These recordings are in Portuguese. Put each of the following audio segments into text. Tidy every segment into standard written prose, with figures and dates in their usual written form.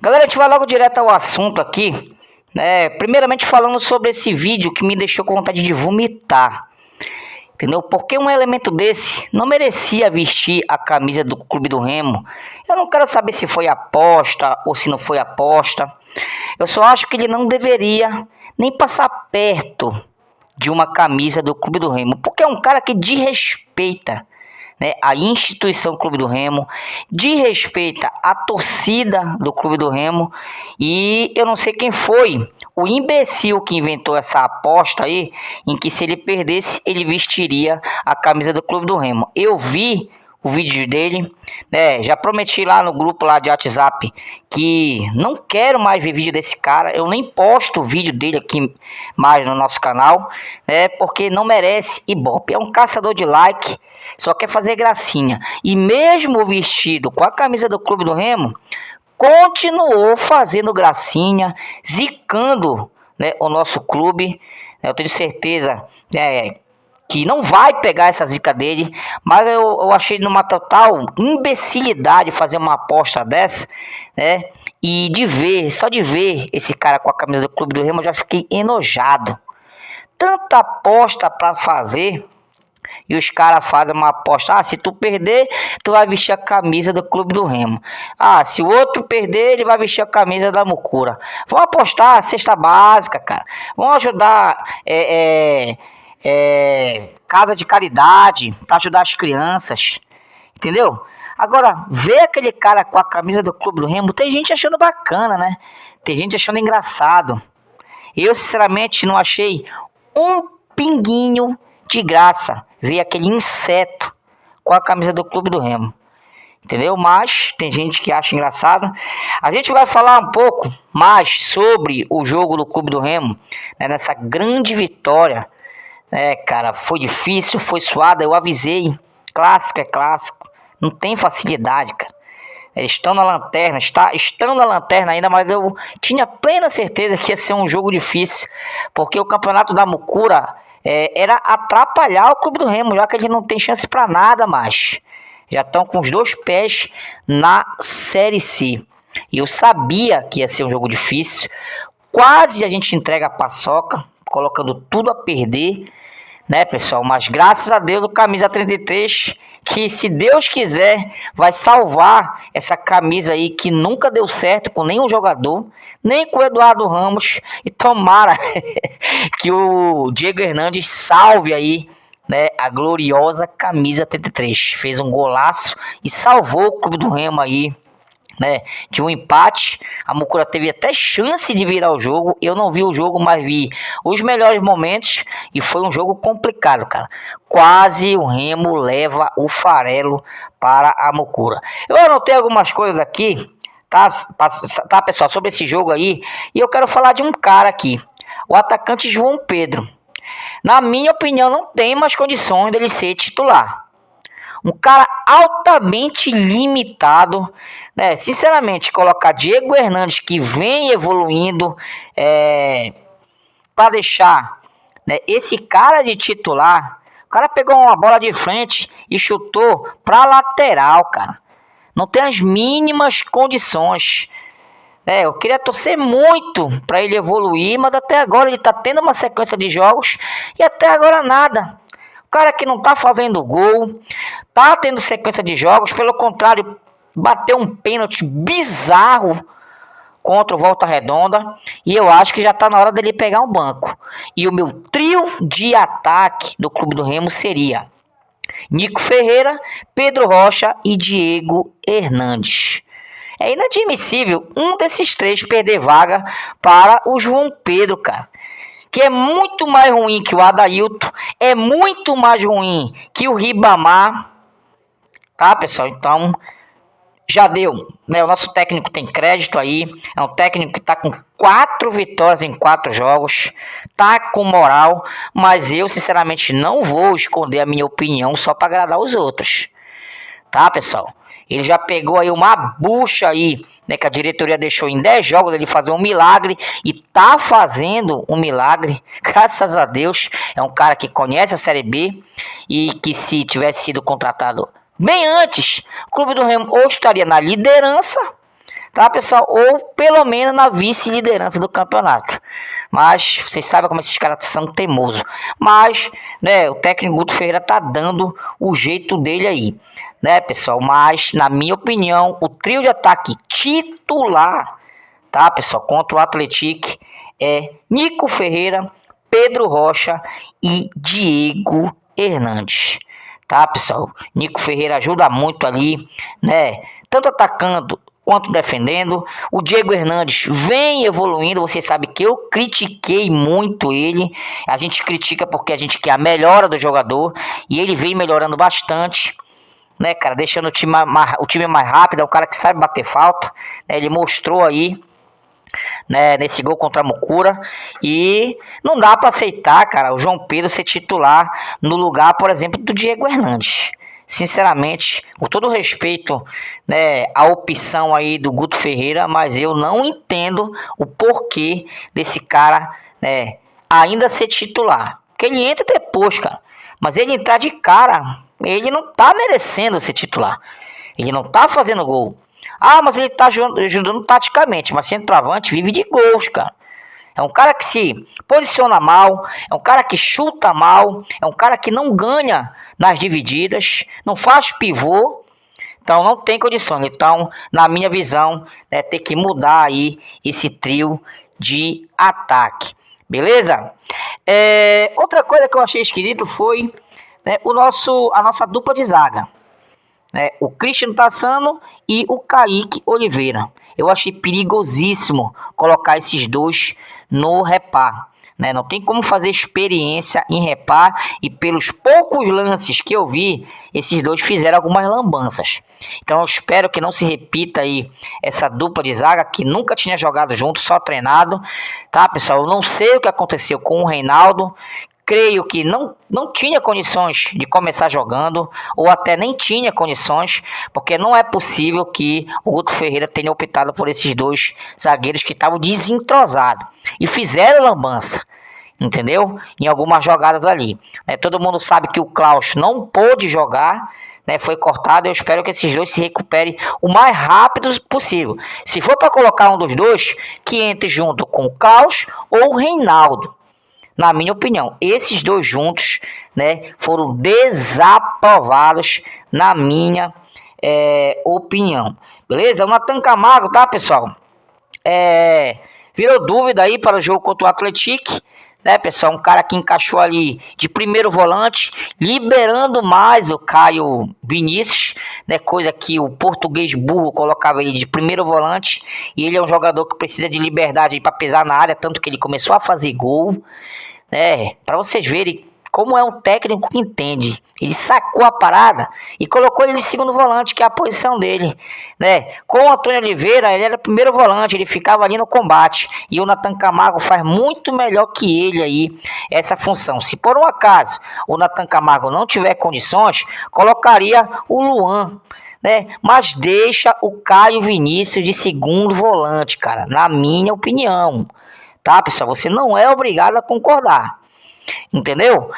Galera, a gente vai logo direto ao assunto aqui, né? Primeiramente falando sobre esse vídeo que me deixou com vontade de vomitar, entendeu? Porque um elemento desse não merecia vestir a camisa do Clube do Remo. Eu não quero saber se foi aposta ou se não foi aposta. Eu só acho que ele não deveria nem passar perto de uma camisa do Clube do Remo, porque é um cara que desrespeita, né, a instituição Clube do Remo, desrespeita a torcida do Clube do Remo. E eu não sei quem foi o imbecil que inventou essa aposta aí, em que se ele perdesse, ele vestiria a camisa do Clube do Remo. Eu vi o vídeo dele, né? Já prometi lá no grupo lá de WhatsApp que não quero mais ver vídeo desse cara. Eu nem posto o vídeo dele aqui mais no nosso canal, né? Porque não merece ibope. É um caçador de like, só quer fazer gracinha. E mesmo vestido com a camisa do Clube do Remo, continuou fazendo gracinha, zicando, né, o nosso clube. Eu tenho certeza, que não vai pegar essa zica dele, mas eu achei numa total imbecilidade fazer uma aposta dessa, né? E só de ver esse cara com a camisa do Clube do Remo, eu já fiquei enojado. Tanta aposta para fazer, e os caras fazem uma aposta: se tu perder, tu vai vestir a camisa do Clube do Remo. Se o outro perder, ele vai vestir a camisa da Mucura. Vamos apostar a cesta básica, cara. Vamos ajudar casa de caridade para ajudar as crianças, entendeu? Agora, ver aquele cara com a camisa do Clube do Remo, tem gente achando bacana, né? Tem gente achando engraçado. Eu, sinceramente, não achei um pinguinho de graça ver aquele inseto com a camisa do Clube do Remo, entendeu? Mas tem gente que acha engraçado. A gente vai falar um pouco mais sobre o jogo do Clube do Remo, né, nessa grande vitória. Cara, foi difícil, foi suada, eu avisei. Clássico é clássico, não tem facilidade, cara. Eles estão na lanterna, estão na lanterna ainda, mas eu tinha plena certeza que ia ser um jogo difícil, porque o campeonato da Mucura era atrapalhar o Clube do Remo, já que eles não tem chance pra nada mais. Já estão com os 2 pés na Série C. E eu sabia que ia ser um jogo difícil. Quase a gente entrega a paçoca, colocando tudo a perder, né, pessoal? Mas graças a Deus, o camisa 33, que se Deus quiser, vai salvar essa camisa aí que nunca deu certo com nenhum jogador, nem com o Eduardo Ramos. E tomara que o Diego Hernandes salve aí, né, a gloriosa camisa 33. Fez um golaço e salvou o Clube do Remo aí, né, de um empate. A Mucura teve até chance de virar o jogo. Eu não vi o jogo, mas vi os melhores momentos. E foi um jogo complicado, cara. Quase o Remo leva o farelo para a Mucura. Eu anotei algumas coisas aqui, tá, pessoal, sobre esse jogo aí. E eu quero falar de um cara aqui, o atacante João Pedro. Na minha opinião, não tem mais condições dele ser titular. Um cara altamente limitado, né? Sinceramente, colocar Diego Hernandes, que vem evoluindo, para deixar, né, esse cara de titular. O cara pegou uma bola de frente e chutou para lateral, cara. Não tem as mínimas condições. Eu queria torcer muito para ele evoluir, mas até agora ele tá tendo uma sequência de jogos e até agora nada. Cara que não tá fazendo gol, tá tendo sequência de jogos, pelo contrário, bateu um pênalti bizarro contra o Volta Redonda, e eu acho que já tá na hora dele pegar um banco. E o meu trio de ataque do Clube do Remo seria Nico Ferreira, Pedro Rocha e Diego Hernandes. É inadmissível um desses 3 perder vaga para o João Pedro, cara, que é muito mais ruim que o Adailton, é muito mais ruim que o Ribamar, tá, pessoal? Então, já deu, né? O nosso técnico tem crédito aí, é um técnico que tá com 4 vitórias em 4 jogos, tá com moral, mas eu, sinceramente, não vou esconder a minha opinião só para agradar os outros, tá, pessoal? Ele já pegou aí uma bucha aí, né, que a diretoria deixou em 10 jogos ele fazer um milagre, e tá fazendo um milagre, graças a Deus. É um cara que conhece a Série B e que, se tivesse sido contratado bem antes, o Clube do Remo ou estaria na liderança, tá, pessoal? Ou pelo menos na vice-liderança do campeonato. Mas vocês sabem como esses caras são teimosos. Mas, né, o técnico Guto Ferreira tá dando o jeito dele aí, né, pessoal? Mas, na minha opinião, o trio de ataque titular, tá, pessoal, contra o Atlético é Nico Ferreira, Pedro Rocha e Diego Hernandes. Tá, pessoal? Nico Ferreira ajuda muito ali, né? Tanto atacando quanto defendendo. O Diego Hernandes vem evoluindo. Você sabe que eu critiquei muito ele. A gente critica porque a gente quer a melhora do jogador. E ele vem melhorando bastante, né, cara? Deixando o time mais rápido. É um cara que sabe bater falta, né? Ele mostrou aí, né, nesse gol contra a Mucura. E não dá para aceitar, cara, o João Pedro ser titular no lugar, por exemplo, do Diego Hernandes. Sinceramente, com todo respeito, né, a opção aí do Guto Ferreira, mas eu não entendo o porquê desse cara, né, ainda ser titular. Porque ele entra depois, cara. Mas ele entrar de cara, ele não tá merecendo ser titular. Ele não tá fazendo gol. Ah, mas ele tá ajudando taticamente, mas centroavante vive de gols, cara. É um cara que se posiciona mal, é um cara que chuta mal, é um cara que não ganha nas divididas, não faz pivô, então não tem condições. Então, na minha visão, né, tem que mudar aí esse trio de ataque, beleza? Outra coisa que eu achei esquisito foi, né, a nossa dupla de zaga. O Christian Tassano e o Kaique Oliveira. Eu achei perigosíssimo colocar esses dois no repá, né? Não tem como fazer experiência em repá. E pelos poucos lances que eu vi, esses dois fizeram algumas lambanças. Então eu espero que não se repita aí essa dupla de zaga, que nunca tinha jogado junto, só treinado, tá, pessoal? Eu não sei o que aconteceu com o Reinaldo. Creio que não tinha condições de começar jogando, ou até nem tinha condições, porque não é possível que o Guto Ferreira tenha optado por esses dois zagueiros que estavam desentrosados e fizeram lambança, entendeu? Em algumas jogadas ali. Todo mundo sabe que o Klaus não pôde jogar, né, foi cortado. Eu espero que esses dois se recuperem o mais rápido possível. Se for para colocar um dos dois, que entre junto com o Klaus ou o Reinaldo. Na minha opinião, esses dois juntos, né, foram desaprovados na minha opinião. Beleza? O Nathan Camargo, tá, pessoal? Virou dúvida aí para o jogo contra o Atlético, né, pessoal? Um cara que encaixou ali de primeiro volante, liberando mais o Caio Vinícius, né? Coisa que o português burro colocava ele de primeiro volante. E ele é um jogador que precisa de liberdade para pisar na área, tanto que ele começou a fazer gol, né? Para vocês verem como é um técnico que entende. Ele sacou a parada e colocou ele de segundo volante, que é a posição dele, né? Com o Antônio Oliveira, ele era primeiro volante, ele ficava ali no combate. E o Nathan Camargo faz muito melhor que ele aí essa função. Se por um acaso o Nathan Camargo não tiver condições, colocaria o Luan, né? Mas deixa o Caio Vinícius de segundo volante, cara, na minha opinião. Tá, pessoal? Você não é obrigado a concordar. Entendeu?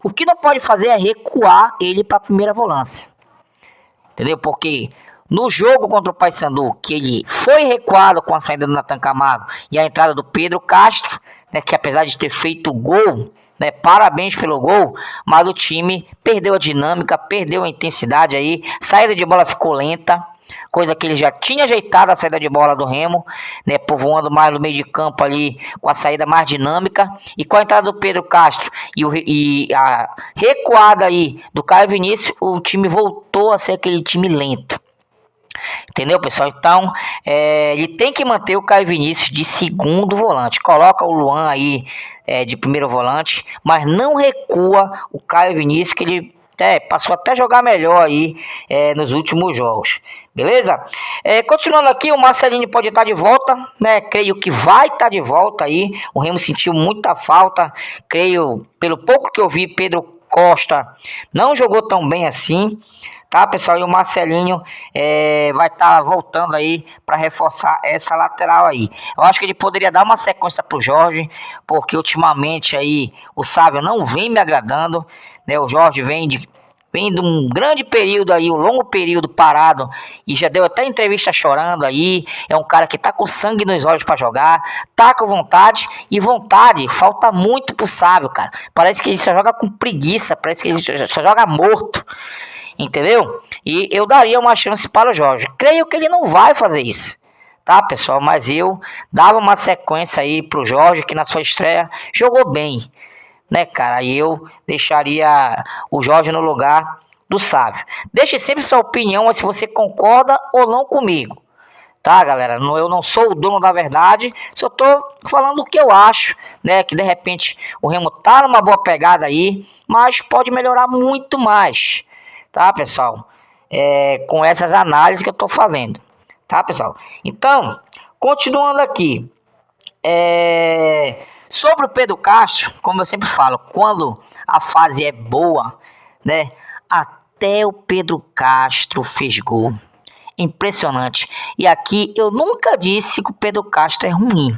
O que não pode fazer é recuar ele para a primeira volância. Entendeu? Porque no jogo contra o Paysandu, que ele foi recuado com a saída do Nathan Camargo e a entrada do Pedro Castro, né, que apesar de ter feito gol, né, parabéns pelo gol, mas o time perdeu a dinâmica, perdeu a intensidade aí, saída de bola ficou lenta. Coisa que ele já tinha ajeitado a saída de bola do Remo, né, povoando mais no meio de campo ali, com a saída mais dinâmica. E com a entrada do Pedro Castro e a recuada aí do Caio Vinícius, o time voltou a ser aquele time lento. Entendeu, pessoal? Então, ele tem que manter o Caio Vinícius de segundo volante. Coloca o Luan aí de primeiro volante, mas não recua o Caio Vinícius, que ele passou até a jogar melhor aí nos últimos jogos. Beleza? Continuando aqui, o Marcelinho pode estar de volta, né? Creio que vai estar de volta aí. O Remo sentiu muita falta. Creio, pelo pouco que eu vi, Pedro Costa não jogou tão bem assim. Tá, pessoal? E o Marcelinho vai estar voltando aí para reforçar essa lateral aí. Eu acho que ele poderia dar uma sequência pro Jorge, porque ultimamente aí o Sávio não vem me agradando, né? O Jorge vem vem de um grande período aí, um longo período parado, e já deu até entrevista chorando aí. É um cara que tá com sangue nos olhos para jogar, tá com vontade, e vontade falta muito pro Sábio, cara. Parece que ele só joga com preguiça, parece que ele só joga morto, entendeu? E eu daria uma chance para o Jorge. Creio que ele não vai fazer isso, tá, pessoal? Mas eu dava uma sequência aí pro Jorge, que na sua estreia jogou bem, né, cara? E eu deixaria o Jorge no lugar do Sávio. Deixe sempre sua opinião, se você concorda ou não comigo, tá, galera? Eu não sou o dono da verdade, só tô falando o que eu acho, né? Que de repente o Remo tá numa boa pegada aí, mas pode melhorar muito mais, tá, pessoal? Com essas análises que eu tô fazendo, tá, pessoal? Então, continuando aqui, sobre o Pedro Castro, como eu sempre falo, quando a fase é boa, né? Até o Pedro Castro fez gol. Impressionante. E aqui eu nunca disse que o Pedro Castro é ruim,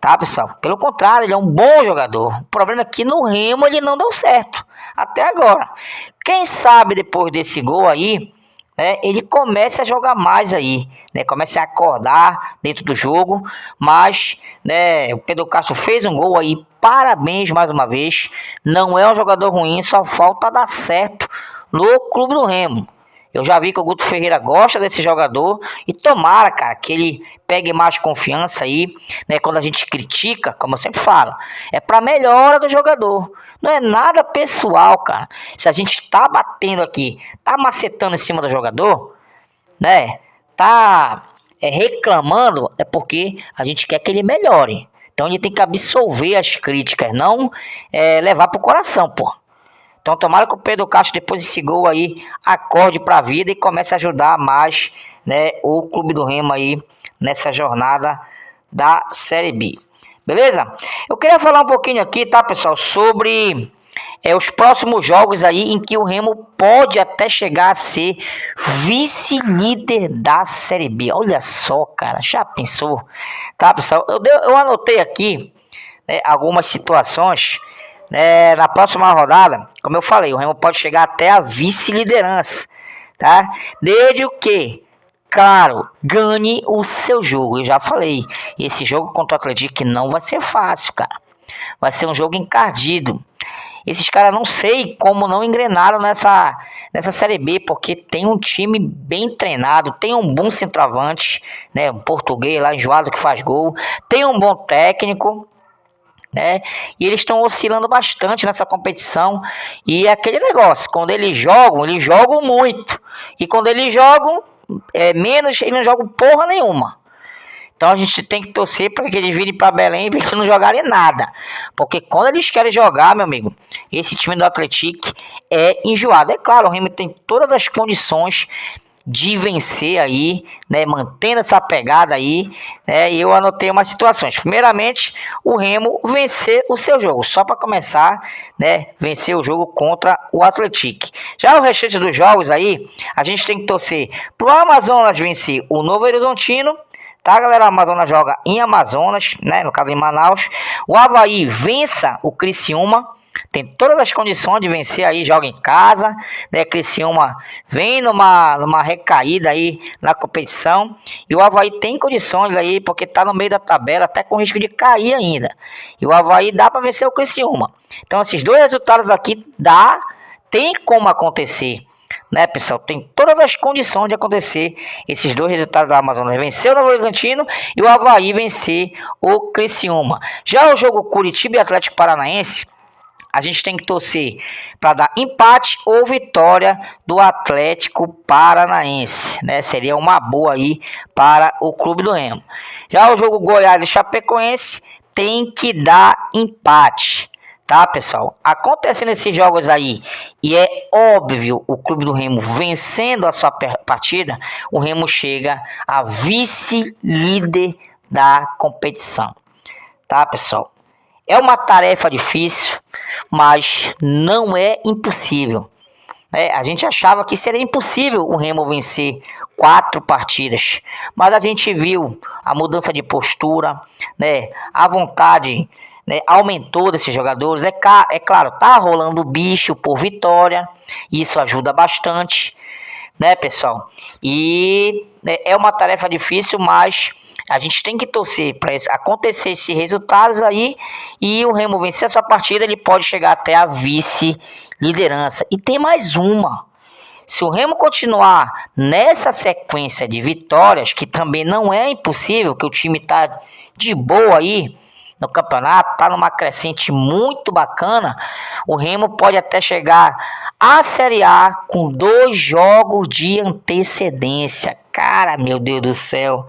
tá, pessoal? Pelo contrário, ele é um bom jogador. O problema é que no Remo ele não deu certo até agora. Quem sabe depois desse gol aí, ele começa a jogar mais aí, né? Começa a acordar dentro do jogo. Mas, né, o Pedro Castro fez um gol aí. Parabéns mais uma vez. Não é um jogador ruim, só falta dar certo no clube do Remo. Eu já vi que o Guto Ferreira gosta desse jogador e tomara, cara, que ele pegue mais confiança aí, né? Quando a gente critica, como eu sempre falo, é pra melhora do jogador. Não é nada pessoal, cara. Se a gente tá batendo aqui, tá macetando em cima do jogador, né? Tá reclamando, é porque a gente quer que ele melhore. Então ele tem que absolver as críticas, não levar pro coração, pô. Então tomara que o Pedro Castro, depois desse gol aí, acorde pra vida e comece a ajudar mais, né, o Clube do Remo aí nessa jornada da Série B. Beleza? Eu queria falar um pouquinho aqui, tá, pessoal, sobre os próximos jogos aí em que o Remo pode até chegar a ser vice-líder da Série B. Olha só, cara, já pensou? Tá, pessoal? Eu anotei aqui, né, algumas situações. Na próxima rodada, como eu falei, o Remo pode chegar até a vice-liderança, tá? Desde o que, claro, ganhe o seu jogo. Eu já falei, esse jogo contra o Atlético não vai ser fácil, cara. Vai ser um jogo encardido. Esses caras não sei como não engrenaram nessa Série B, porque tem um time bem treinado, tem um bom centroavante, né? Um português lá enjoado que faz gol, tem um bom técnico, né? E eles estão oscilando bastante nessa competição. E é aquele negócio, quando eles jogam muito. E quando eles jogam menos, eles não jogam porra nenhuma. Então a gente tem que torcer para que eles virem para Belém e que não jogarem nada. Porque quando eles querem jogar, meu amigo, esse time do Atlético é enjoado. É claro, o Remo tem todas as condições de vencer aí, né, mantendo essa pegada aí, né, e eu anotei umas situações. Primeiramente, o Remo vencer o seu jogo, só para começar, né, vencer o jogo contra o Atlético. Já o restante dos jogos aí, a gente tem que torcer pro Amazonas vencer o Novo Horizontino, tá, galera? O Amazonas joga em Amazonas, né, no caso em Manaus. O Avaí vença o Criciúma, tem todas as condições de vencer aí, joga em casa, né? Criciúma vem numa recaída aí na competição, e o Avaí tem condições aí, porque tá no meio da tabela, até com risco de cair ainda. E o Avaí dá para vencer o Criciúma. Então esses dois resultados aqui tem como acontecer, né, pessoal? Tem todas as condições de acontecer esses dois resultados da Amazonas, vencer o Novo Horizontino e o Avaí vencer o Criciúma. Já o jogo Curitiba e Atlético Paranaense, a gente tem que torcer para dar empate ou vitória do Atlético Paranaense, né? Seria uma boa aí para o Clube do Remo. Já o jogo Goiás e Chapecoense tem que dar empate, tá, pessoal? Acontecendo esses jogos aí, e é óbvio, o Clube do Remo vencendo a sua partida, o Remo chega a vice-líder da competição, tá, pessoal? É uma tarefa difícil, mas não é impossível. A gente achava que seria impossível o Remo vencer 4 partidas, mas a gente viu a mudança de postura, né? A vontade né, aumentou desses jogadores. É claro, tá rolando o bicho por Vitória, isso ajuda bastante, né, pessoal? E é uma tarefa difícil, mas a gente tem que torcer para acontecer esses resultados aí e o Remo vencer essa partida, ele pode chegar até a vice-liderança. E tem mais uma. Se o Remo continuar nessa sequência de vitórias, que também não é impossível, que o time tá de boa aí no campeonato, tá numa crescente muito bacana, o Remo pode até chegar à Série A com 2 jogos de antecedência. Cara, meu Deus do céu.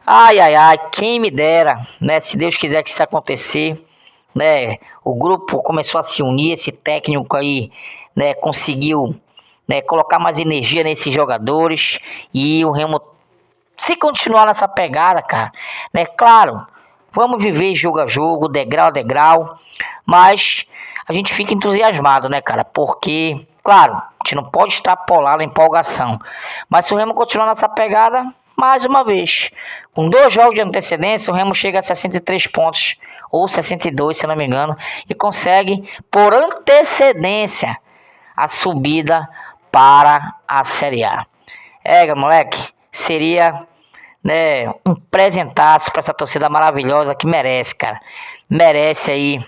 Ai, ai, ai, quem me dera, né? Se Deus quiser que isso acontecer, né? O grupo começou a se unir, esse técnico aí, né? Conseguiu, né, colocar mais energia nesses jogadores e o Remo, se continuar nessa pegada, cara, né? Claro, vamos viver jogo a jogo, degrau a degrau, mas a gente fica entusiasmado, né, cara? Porque, claro, a gente não pode extrapolar a empolgação, mas se o Remo continuar nessa pegada, mais uma vez, com 2 jogos de antecedência, o Remo chega a 63 pontos, ou 62, se não me engano, e consegue, por antecedência, a subida para a Série A. Moleque, seria, né, um presentaço para essa torcida maravilhosa que merece, cara. Merece aí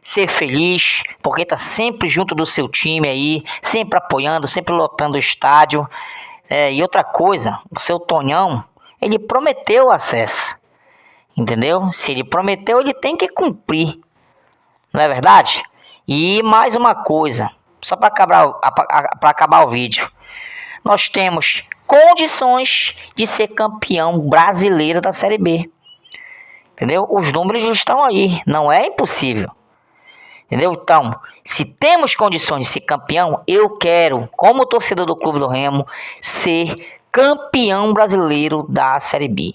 ser feliz, porque tá sempre junto do seu time aí, sempre apoiando, sempre lotando o estádio. E outra coisa, o seu Tonhão, ele prometeu o acesso, entendeu? Se ele prometeu, ele tem que cumprir, não é verdade? E mais uma coisa, só para acabar o vídeo, nós temos condições de ser campeão brasileiro da Série B, entendeu? Os números estão aí, não é impossível. Entendeu? Então, se temos condições de ser campeão, eu quero, como torcedor do Clube do Remo, ser campeão brasileiro da Série B.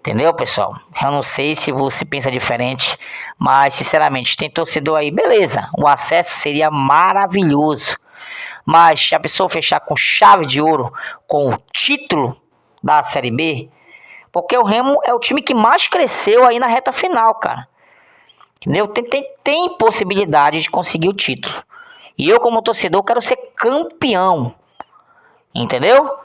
Entendeu, pessoal? Eu não sei se você pensa diferente, mas, sinceramente, tem torcedor aí, beleza, o acesso seria maravilhoso. Mas se a pessoa fechar com chave de ouro, com o título da Série B, porque o Remo é o time que mais cresceu aí na reta final, cara. Entendeu? Tem possibilidade de conseguir o título. E eu, como torcedor, quero ser campeão. Entendeu?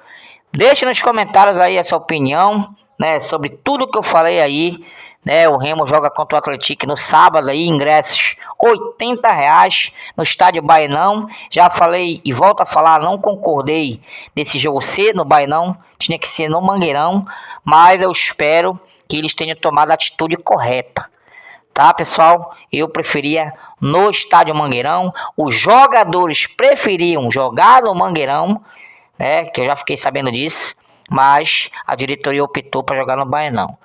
Deixe nos comentários aí a sua opinião, né, sobre tudo que eu falei aí. Né, o Remo joga contra o Atlético no sábado aí, ingressos R$80 no estádio Baenão. Já falei e volto a falar, não concordei desse jogo ser no Baenão, tinha que ser no Mangueirão, mas eu espero que eles tenham tomado a atitude correta. Tá, pessoal? Eu preferia no estádio Mangueirão. Os jogadores preferiam jogar no Mangueirão, né? Que eu já fiquei sabendo disso. Mas a diretoria optou para jogar no Baenão.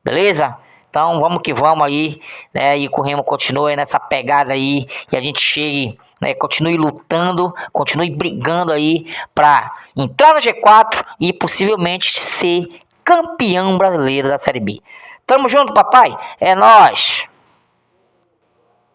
Beleza? Então vamos que vamos aí, né? E o Remo continue nessa pegada aí. E a gente chegue, né? Continue lutando, continue brigando aí para entrar no G4 e possivelmente ser campeão brasileiro da Série B. Tamo junto, papai? É nóis!